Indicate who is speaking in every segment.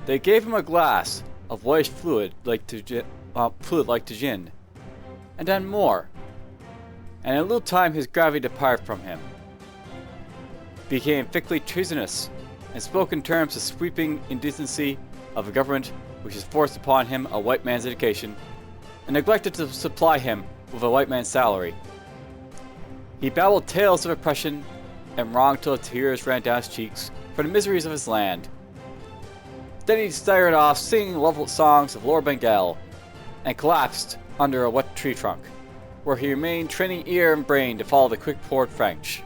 Speaker 1: They gave him a glass of whitish fluid like to gin, and then more. And in a little time his gravity departed from him, became thickly treasonous, and spoke in terms of sweeping indecency of a government which has forced upon him a white man's education, and neglected to supply him with a white man's salary. He babbled tales of oppression and wrong till the tears ran down his cheeks for the miseries of his land. Then he staggered off singing lovely songs of Lord Bengal, and collapsed under a wet tree trunk, where he remained training ear and brain to follow the quick-poured French.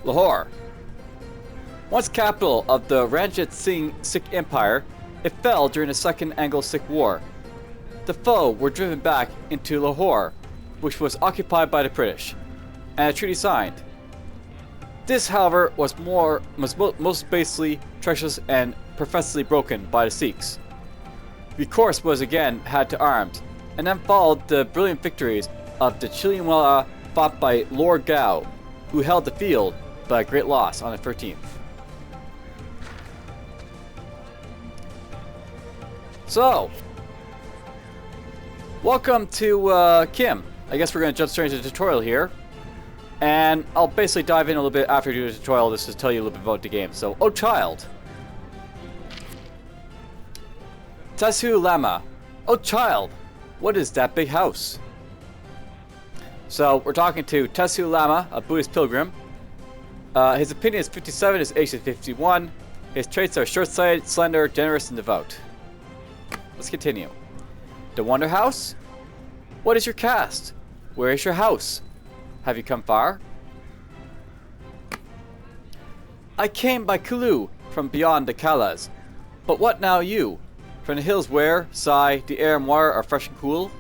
Speaker 1: Lahore. Once capital of the Ranjit Singh Sikh Empire, it fell during the Second Anglo-Sikh War. The foe were driven back into Lahore, which was occupied by the British, and a treaty signed. This, however, was most basely treacherous and professedly broken by the Sikhs. Recourse was again had to arms, and then followed the brilliant victories of the Chiliwala fought by Lord Gow, who held the field by a great loss on the 13th. So, welcome to Kim. I guess we're going to jump straight into the tutorial here. And I'll basically dive in a little bit after I do the tutorial just to tell you a little bit about the game. So, oh child. Tesu Lama. Oh child, what is that big house? So, we're talking to Tesu Lama, a Buddhist pilgrim. His opinion is 57, his age is 51. His traits are short-sighted, slender, generous, and devout. Let's continue. The Wonder House? What is your caste? Where is your house? Have you come far? I came by Kulu from beyond the Kalas. But what now you? From the hills where, sigh, the air and water are fresh and cool?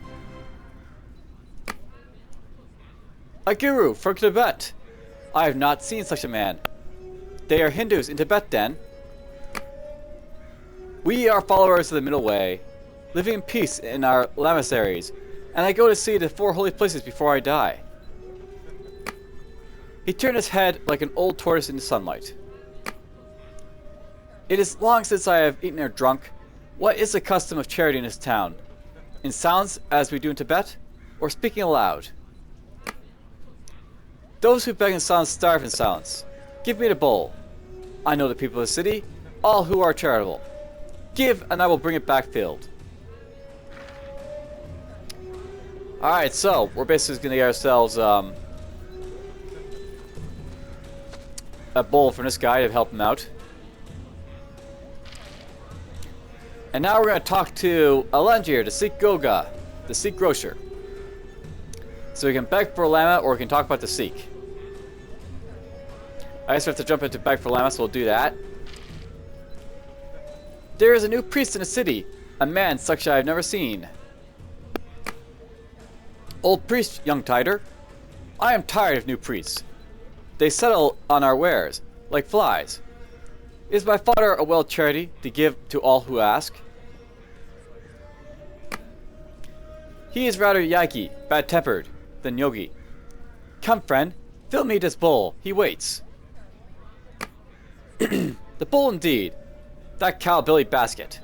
Speaker 1: A guru from Tibet. I have not seen such a man. They are Hindus in Tibet then. We are followers of the middle way, living in peace in our lamassaries, and I go to see the 4 holy places before I die. He turned his head like an old tortoise in the sunlight. It is long since I have eaten or drunk. What is the custom of charity in this town? In silence, as we do in Tibet, or speaking aloud? Those who beg in silence starve in silence. Give me the bowl. I know the people of the city, all who are charitable. Give, and I will bring it back filled. Alright, so, we're basically going to get ourselves, a bowl from this guy to help him out. And now we're going to talk to Alanjir, the Sikh Goga, the Sikh grocer. So we can beg for a llama, or we can talk about the Sikh. I guess we have to jump into beg for llama, so we'll do that. There is a new priest in the city, a man such I have never seen. Old priest, young Tider. I am tired of new priests. They settle on our wares, like flies. Is my father a well charity to give to all who ask? He is rather yaki, bad-tempered, than yogi. Come, friend, fill me this bowl. He waits. The bowl indeed. That cow-bellied basket.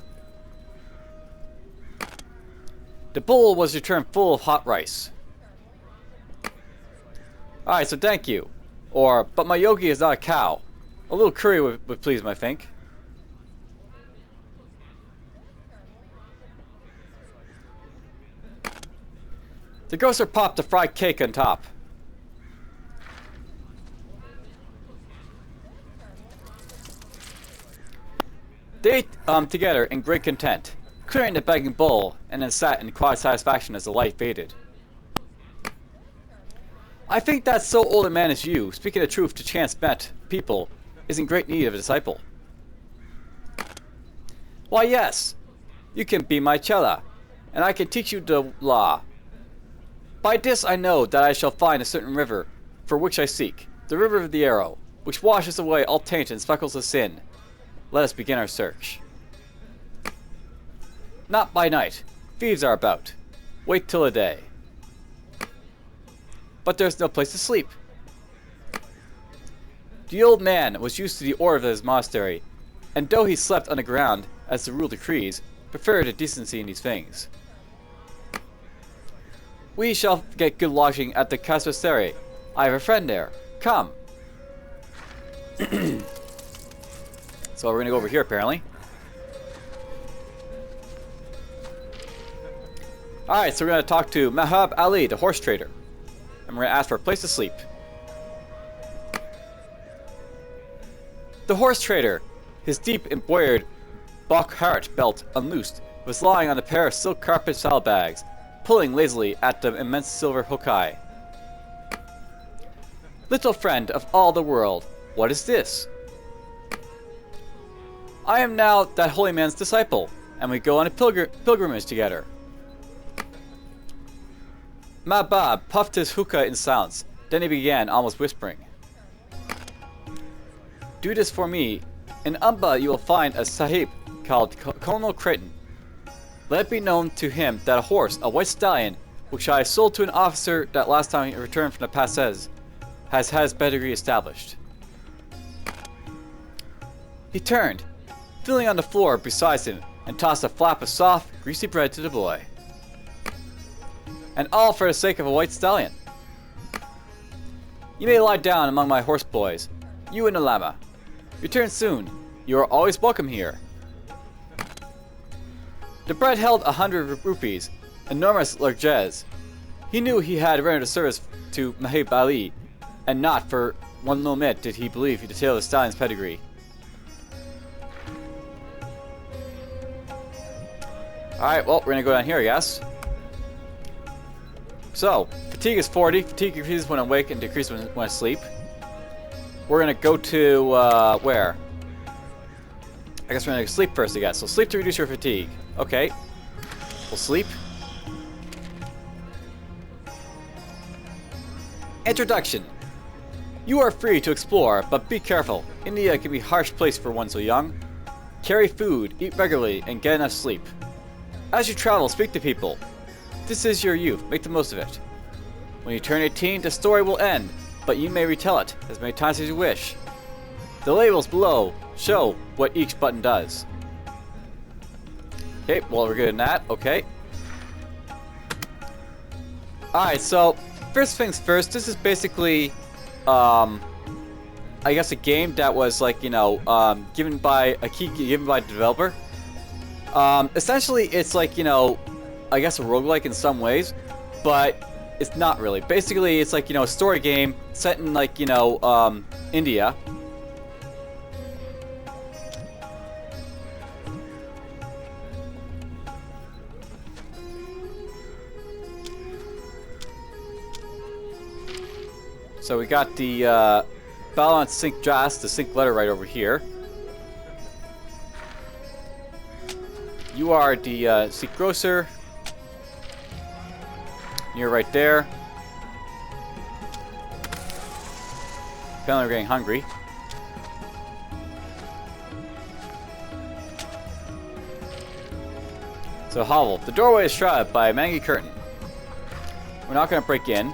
Speaker 1: The bowl was returned full of hot rice. Alright, so thank you. Or, but my yogi is not a cow. A little curry would please him, I think. The grocer popped a fried cake on top. They ate together in great content, clearing the begging bowl, and then sat in quiet satisfaction as the light faded. I think that so old a man as you, speaking the truth to chance met people, is in great need of a disciple. Why, yes, you can be my chela, and I can teach you the law. By this I know that I shall find a certain river, for which I seek, the river of the arrow, which washes away all taint and speckles of sin. Let us begin our search. Not by night. Thieves are about. Wait till a day. But there's no place to sleep. The old man was used to the order of his monastery, and though he slept on the ground, as the rule decrees, preferred the decency in these things. We shall get good lodging at the Casbastere. I have a friend there. Come. So we're gonna go over here apparently. Alright, so we're gonna talk to Mahab Ali, the horse trader. And we're gonna ask for a place to sleep. The horse trader, his deep embroidered Bockhart belt unloosed, was lying on a pair of silk carpet saddlebags, pulling lazily at the immense silver hokai. Little friend of all the world, what is this? I am now that holy man's disciple, and we go on a pilgrimage together. Mabab puffed his hookah in silence, then he began, almost whispering. Do this for me. In Amba you will find a sahib called Colonial Creighton. Let it be known to him that a horse, a white stallion, which I sold to an officer that last time he returned from the passes, has had his pedigree established. He turned, feeling on the floor beside him, and tossed a flap of soft, greasy bread to the boy. And all for the sake of a white stallion. You may lie down among my horse boys, you and the llama. Return soon. You are always welcome here. The bread held 100 rupees, enormous largesse. He knew he had rendered a service to Mahab Ali, and not for one little minute did he believe he detailed the stallion's pedigree. Alright, well, we're gonna go down here, I guess. So, fatigue is 40. Fatigue increases when awake and decreases when asleep. We're gonna go to, where? I guess we're gonna sleep first, I guess. So sleep to reduce your fatigue. Okay. We'll sleep. Introduction. You are free to explore, but be careful. India can be a harsh place for one so young. Carry food, eat regularly, and get enough sleep. As you travel, speak to people. This is your youth. Make the most of it. When you turn 18, the story will end, but you may retell it as many times as you wish. The labels below show what each button does. Okay, well, we're good in that. Okay. Alright, so, first things first, this is basically, I guess a game that was, like, you know, given by the developer. Essentially, it's like, you know, I guess a roguelike in some ways, but it's not really. Basically, it's like, you know, a story game set in, like, you know, India. So we got the balance sync draft, the sync letter right over here. You are the Sikh grocer. You're right there. Apparently we're getting hungry. So hovel. The doorway is shrouded by a mangy curtain. We're not going to break in.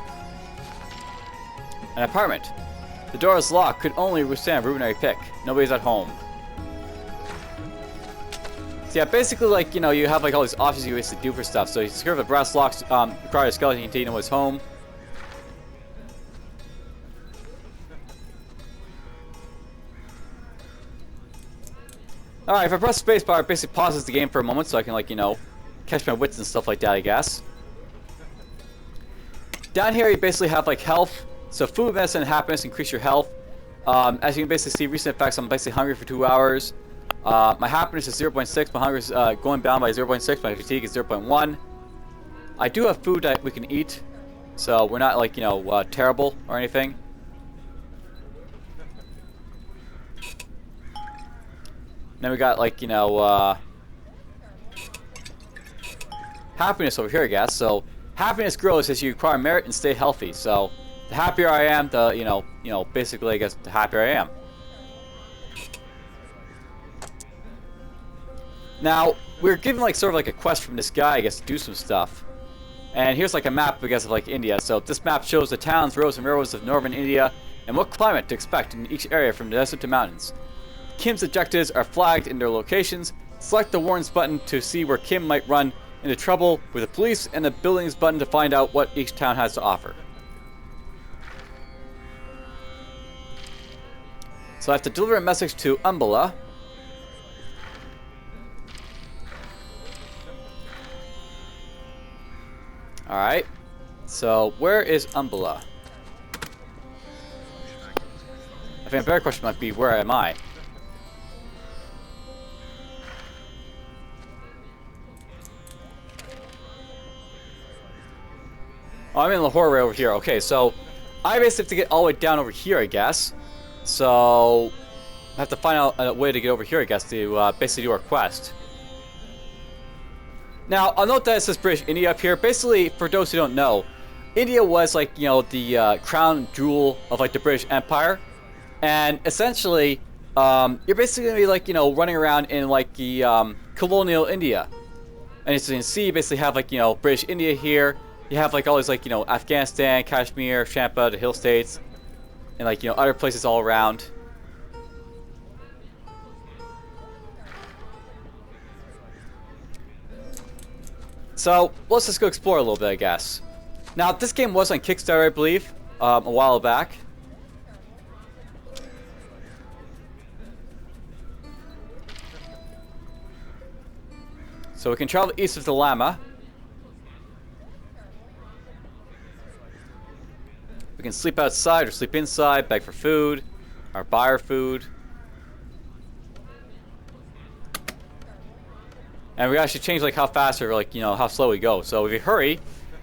Speaker 1: An apartment. The door is locked. Could only withstand a rudimentary pick. Nobody's at home. So yeah, basically, like, you know, you have like all these options you basically do for stuff. So you secure the brass locks, require a skeleton to know his home. Alright, if I press spacebar, it basically pauses the game for a moment so I can, like, you know, catch my wits and stuff like that, I guess. Down here, you basically have, like, health. So food, medicine, and happiness increase your health. As you can basically see, recent effects, I'm basically hungry for 2 hours. My happiness is 0.6, my hunger is going down by 0.6, my fatigue is 0.1. I do have food that we can eat, so we're not, like, you know, terrible or anything. Then we got, like, you know, happiness over here, I guess. So happiness grows as you acquire merit and stay healthy. So the happier I am, the, you know, basically, I guess, the happier I am. Now, we're given, like, sort of like a quest from this guy, I guess, to do some stuff. And here's, like, a map, I guess, of, like, India. So this map shows the towns, roads, and railroads of northern India, and what climate to expect in each area from the desert to mountains. Kim's objectives are flagged in their locations. Select the warns button to see where Kim might run into trouble with the police, and the buildings button to find out what each town has to offer. So I have to deliver a message to Umbala. Alright. So where is Umbala? I think a better question might be, where am I? Oh, I'm in Lahore right over here. Okay, so I basically have to get all the way down over here, I guess. So I have to find out a way to get over here, I guess, to basically do our quest. Now, I'll note that it says British India up here. Basically, for those who don't know, India was like, you know, the crown jewel of like the British Empire. And essentially, you're basically going to be like, you know, running around in like the Colonial India. And as you can see, you basically have like, you know, British India here. You have like all these like, you know, Afghanistan, Kashmir, Champa, the Hill States, and like, you know, other places all around. So let's just go explore a little bit, I guess. Now, this game was on Kickstarter, I believe, a while back. So we can travel east of the Lama. We can sleep outside or sleep inside, beg for food, or buy our food. And we actually change like how fast or like, you know, how slow we go. So if we hurry,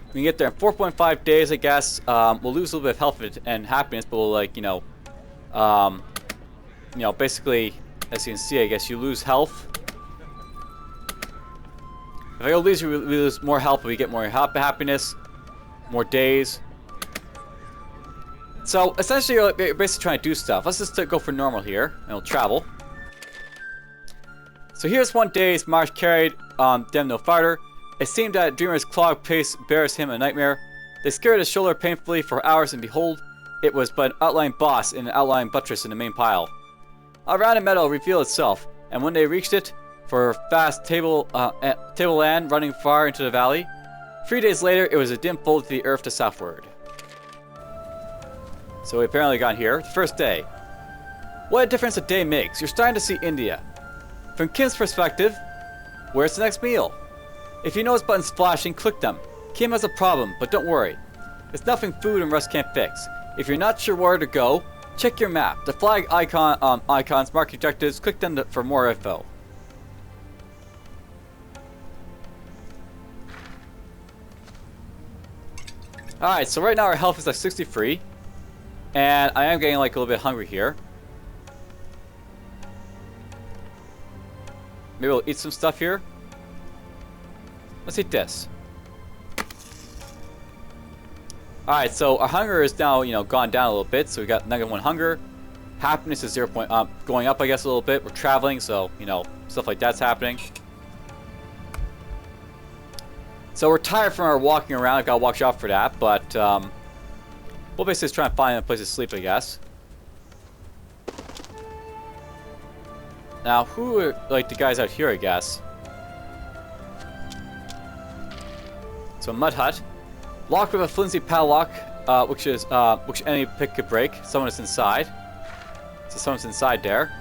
Speaker 1: we can get there in 4.5 days, I guess. We'll lose a little bit of health and happiness, but we'll like, you know, basically, as you can see, I guess you lose health. If I go lose, we lose more health, but we get more happiness, more days. So essentially, you're basically trying to do stuff. Let's just go for normal here, and we'll travel. So here's one day's march carried on them no farther. It seemed that Dreamer's clogged pace bears him a nightmare. They scared his shoulder painfully for hours, and behold, it was but an outlying boss in an outlying buttress in the main pile. A rounded meadow revealed itself, and when they reached it, for vast tableland running far into the valley, 3 days later, it was a dim fold to the earth to southward. So we apparently got here. The first day. What a difference a day makes. You're starting to see India. From Kim's perspective, where's the next meal? If you notice buttons flashing, click them. Kim has a problem, but don't worry. It's nothing food and rest can't fix. If you're not sure where to go, check your map. The flag icons mark objectives. Click them for more info. Alright, so right now our health is like 63. And I am getting like a little bit hungry here. Maybe we'll eat some stuff here. Let's eat this. Alright, so our hunger is now, you know, gone down a little bit. So we got -1 hunger. Happiness is 0. Going up, I guess, a little bit. We're traveling, so, you know, stuff like that's happening. So we're tired from our walking around. I've got to watch out for that, but we'll basically just try and find a place to sleep, I guess. Now, who are like the guys out here, I guess? So mud hut, locked with a flimsy padlock, which any pick could break. Someone is inside. So someone's inside there.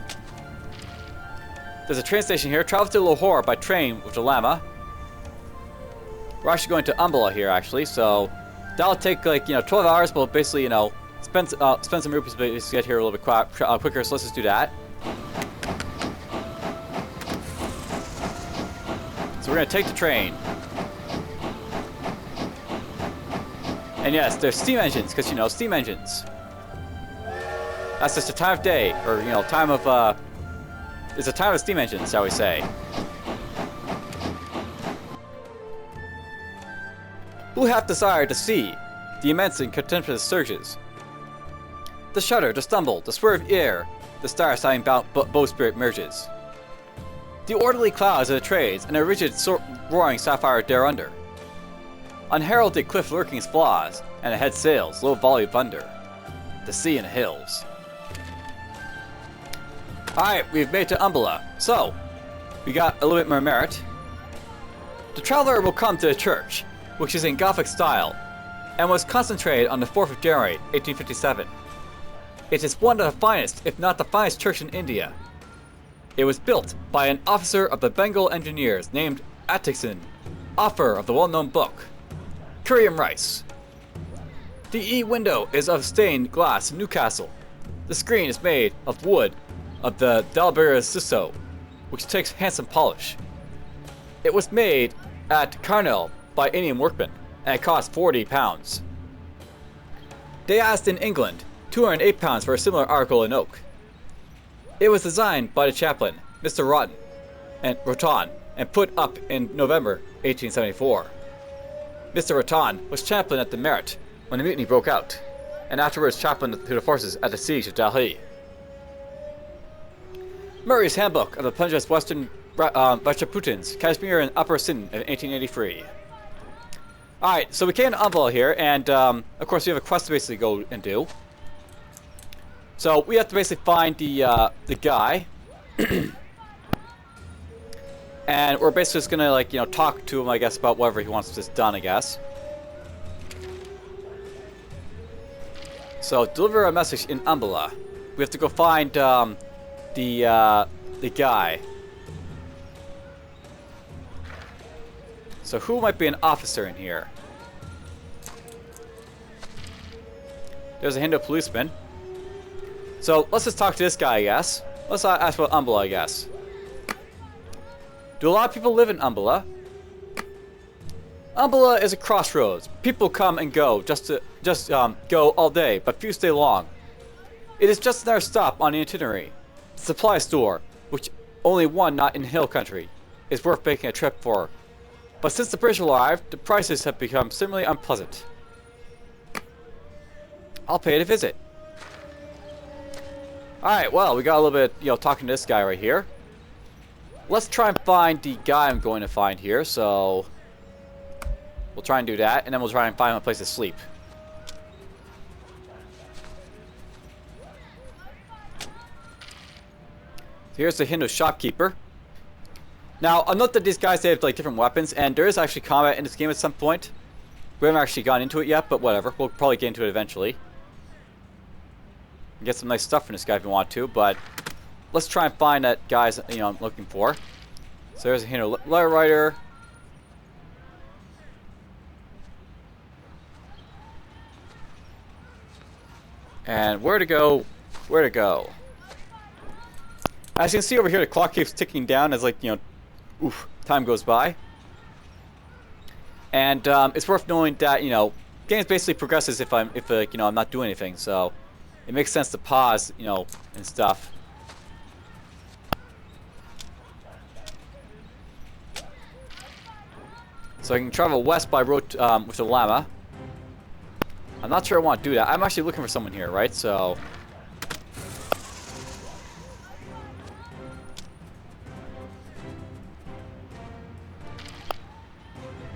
Speaker 1: There's a train station here. Travel to Lahore by train with the Lama. We're actually going to Umbala here, actually. So that'll take like, you know, 12 hours, but we'll basically, you know, spend some rupees to get here a little bit quicker. So let's just do that. So we're gonna take the train. And yes, there's steam engines, because, you know, steam engines. That's just a time of day, or, you know, time of, it's a time of steam engines, shall we say. Who hath desired to see the immense and contemptuous surges? The shudder, the stumble, the swerve air, the star-signing bowsprit merges. The orderly clouds of the trades, and a rigid roaring sapphire thereunder. Unheralded cliff lurking its flaws, and ahead sails, low volley of thunder. The sea and the hills. Alright, we've made it to Umballa. So, we got a little bit more merit. The traveler will come to the church, which is in Gothic style, and was concentrated on the 4th of January, 1857. It is one of the finest, if not the finest church in India. It was built by an officer of the Bengal Engineers named Atkinson, author of the well-known book, Curry and Rice. The E-window is of stained glass in Newcastle. The screen is made of wood of the Dalberga Siso, which takes handsome polish. It was made at Carnell by Indian workmen, and it cost £40. They asked in England £208 for a similar article in oak. It was designed by the chaplain, Mr. Rotan, and put up in November 1874. Mr. Rotan was chaplain at the Merit when the mutiny broke out, and afterwards chaplain to the forces at the siege of Delhi. Murray's Handbook of the Punjab's Western Rajputans, Kashmir and Upper Sindh in 1883. Alright, so we came to Umballa here, and of course we have a quest to basically go and do. So we have to basically find the guy, and we're basically just gonna, like, you know, talk to him, I guess, about whatever he wants this done, I guess. So deliver a message in Umballa. We have to go find the guy. So who might be an officer in here? There's a Hindu policeman. So let's just talk to this guy, I guess. Let's ask about Umballa, I guess. Do a lot of people live in Umballa? Umballa is a crossroads. People come and go, just go all day, but few stay long. It is just another stop on the itinerary. The supply store, which only one not in hill country, is worth making a trip for. But since the British arrived, the prices have become similarly unpleasant. I'll pay it a visit. Alright, well, we got a little bit, you know, talking to this guy right here. Let's try and find the guy I'm going to find here, so we'll try and do that, and then we'll try and find a place to sleep. Here's the Hindu shopkeeper. Now, I'll note that these guys, they have, like, different weapons, and there is actually combat in this game at some point. We haven't actually gone into it yet, but whatever. We'll probably get into it eventually. Get some nice stuff from this guy if you want to, but let's try and find that guy's, you know, I'm looking for. So there's a Hindu letter writer. And where to go? Where to go? As you can see over here, the clock keeps ticking down as, like, you know, oof, time goes by. And it's worth knowing that, you know, games basically progresses if you know, I'm not doing anything, so it makes sense to pause, you know, and stuff. So I can travel west by road with the llama. I'm not sure I want to do that. I'm actually looking for someone here, right? So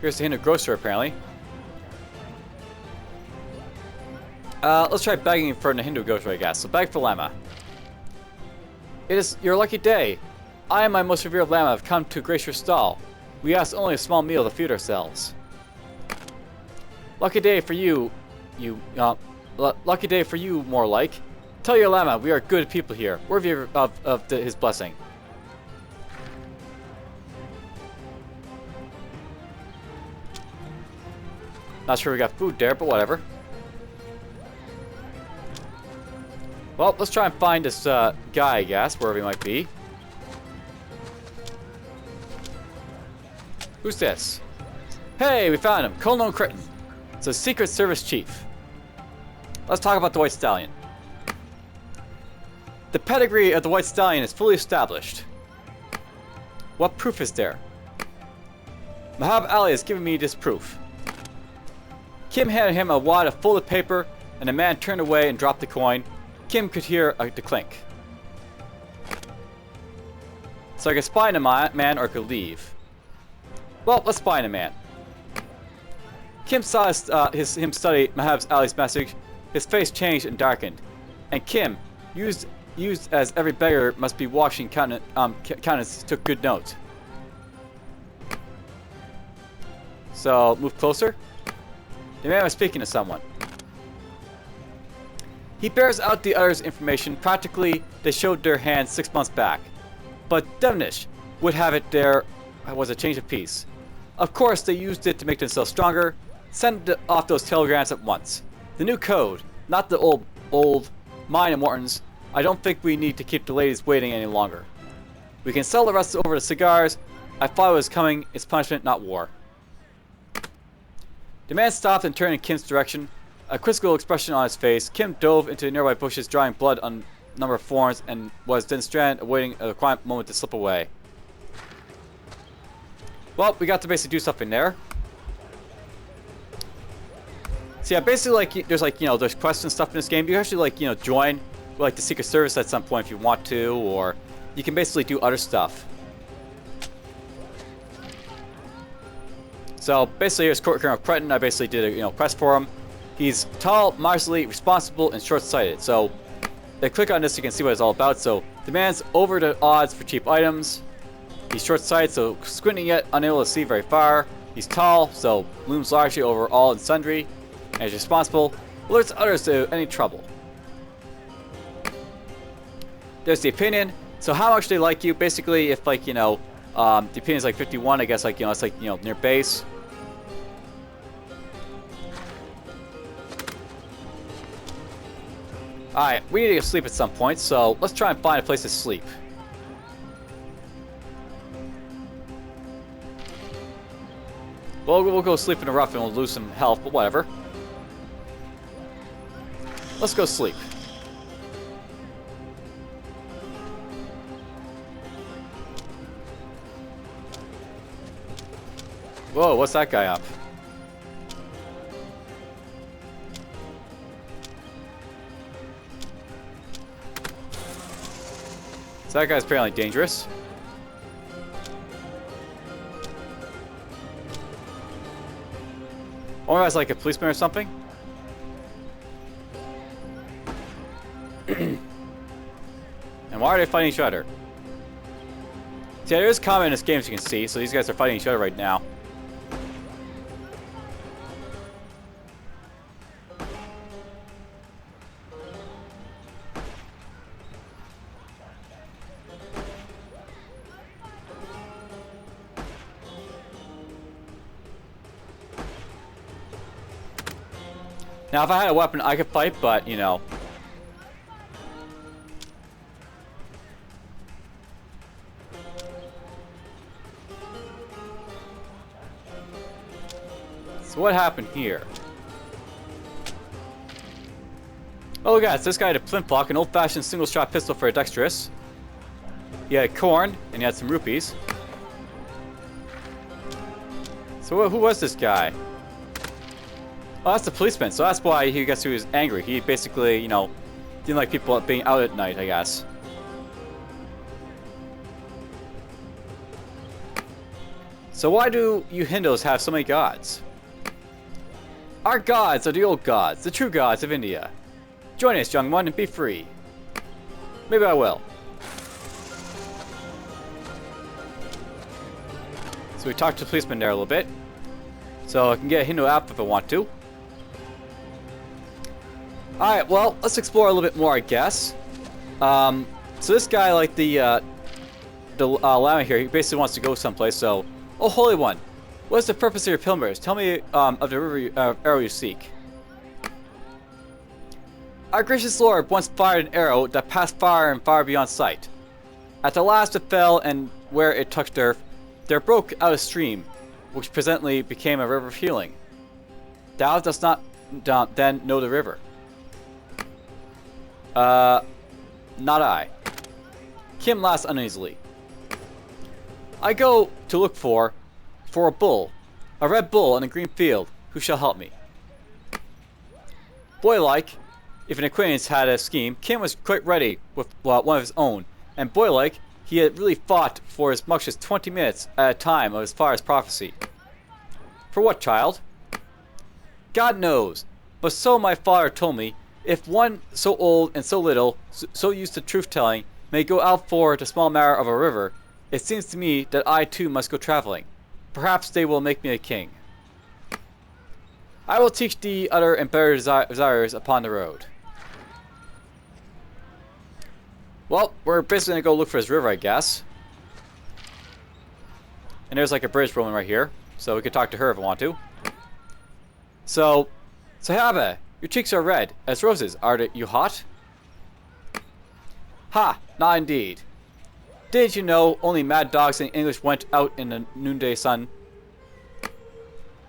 Speaker 1: here's the Hindu grocer, apparently. Let's try begging for the Hindu grocer, I guess. So beg for Lama. It is your lucky day. I and my most revered Lama have come to grace your stall. We ask only a small meal to feed ourselves. Lucky day for you, lucky day for you, more like. Tell your Lama we are good people here, worthy of his blessing. Not sure we got food there, but whatever. Well, let's try and find this guy, I guess, wherever he might be. Who's this? Hey, we found him. Colonel Critton. It's a Secret Service chief. Let's talk about the White Stallion. The pedigree of the White Stallion is fully established. What proof is there? Mahab Ali has given me this proof. Kim handed him a wad of folded paper, and the man turned away and dropped the coin. Kim could hear the clink. So I could spy on a man or could leave. Well, let's spy on a man. Kim saw him study Mahab's Ali's message. His face changed and darkened, and Kim used used as every beggar must be watching countenance took good note. So, move closer. The man was speaking to someone. He bears out the other's information. Practically, they showed their hands 6 months back. But Devenish would have it there was a change of peace. Of course, they used it to make themselves stronger. Send off those telegrams at once. The new code, not the old mine and Morton's. I don't think we need to keep the ladies waiting any longer. We can sell the rest over the cigars. I thought it was coming. It's punishment, not war. The man stopped and turned in Kim's direction. A quizzical expression on his face. Kim dove into the nearby bushes, drawing blood on a number of thorns, and was then stranded, awaiting a quiet moment to slip away. Well, we got to basically do something there. So yeah, basically, like, there's like, there's quests and stuff in this game. You actually, like, join like the Secret Service at some point if you want to, or you can basically do other stuff. So basically, here's Colonel Cretin. I basically did a quest for him. He's tall, moderately responsible, and short-sighted. So, they click on this, you can see what it's all about. So, the man's over the odds for cheap items. He's short-sighted, so squinting yet unable to see very far. He's tall, so looms largely over all and sundry. And he's responsible, alerts others to any trouble. There's the opinion. So, how much they like you? Basically, if like the opinion is like 51, I guess it's like near base. Alright, we need to go sleep at some point, so let's try and find a place to sleep. Well, we'll go sleep in the rough and we'll lose some health, but whatever. Let's go sleep. Whoa, what's that guy up? So that guy's apparently dangerous. Or as like a policeman or something. And why are they fighting each other? See, there is combat in this game, as you can see. So these guys are fighting each other right now. Now, if I had a weapon, I could fight, but, So what happened here? Oh, guys, this guy had a flintlock, an old-fashioned single-shot pistol for a dexterous. He had corn, and he had some rupees. So who was this guy? Oh, that's the policeman, so that's why he was angry. He basically, didn't like people being out at night, I guess. So why do you Hindus have so many gods? Our gods are the old gods, the true gods of India. Join us, young one, and be free. Maybe I will. So we talked to the policeman there a little bit. So I can get a Hindu app if I want to. Alright, well, let's explore a little bit more, I guess. So this guy, like the Lama here, he basically wants to go someplace, so... Oh, Holy One, what is the purpose of your pilgrimage? Tell me of the river arrow you seek. Our gracious Lord once fired an arrow that passed far and far beyond sight. At the last it fell, and where it touched earth, there broke out a stream, which presently became a river of healing. Thou dost not then know the river. Not I. Kim laughs uneasily. I go to look for a bull, a red bull in a green field, who shall help me. Boy-like, if an acquaintance had a scheme, Kim was quite ready with one of his own, and boy-like, he had really fought for as much as 20 minutes at a time of his father's prophecy. For what, child? God knows, but so my father told me, If one so old and so little, so used to truth-telling, may go out for the small matter of a river, it seems to me that I too must go traveling. Perhaps they will make me a king. I will teach thee other and better desires upon the road. Well, we're basically gonna go look for this river, I guess. And there's like a bridge rolling right here, so we could talk to her if we want to. So, Sahaba, your cheeks are red as roses. Are you hot? Ha! Not indeed. Didn't you know only mad dogs in English went out in the noonday sun?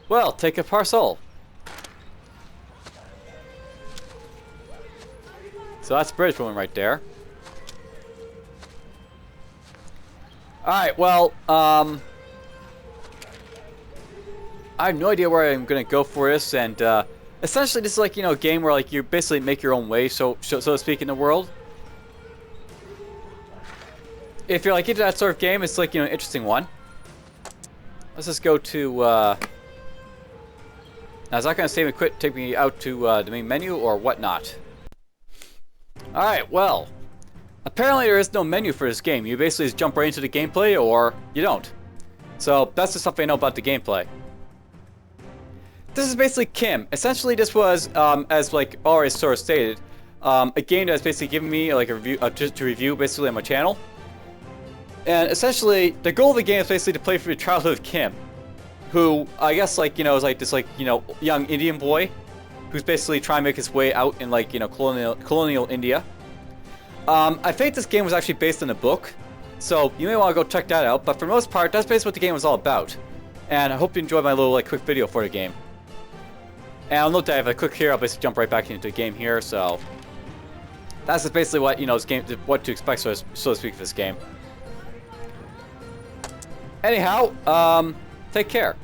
Speaker 1: Well, take a parcel. So that's the bridge rolling right there. Alright, well, I have no idea where I'm gonna go for this, and essentially this is like, you know, a game where like you basically make your own way, so to speak, in the world. If you're like into that sort of game, it's like, you know, an interesting one. Let's just go to now is that gonna save me take me out to the main menu or whatnot? Alright, well, apparently there is no menu for this game. You basically just jump right into the gameplay or you don't. So that's the stuff I know about the gameplay. This is basically Kim. Essentially, this was, as like already sort of stated, a game that's basically giving me like a review, to review basically on my channel. And essentially, the goal of the game is basically to play through the childhood of Kim, who I guess like, you know, is like this like, you know, young Indian boy who's basically trying to make his way out in like, you know, colonial India. I think this game was actually based on a book, so you may want to go check that out. But for the most part, that's basically what the game was all about. And I hope you enjoyed my little like quick video for the game. And I'll note that if I click here, I'll basically jump right back into the game here. So that's just basically what, you know, this game, what to expect, so to speak, for this game. Anyhow, take care.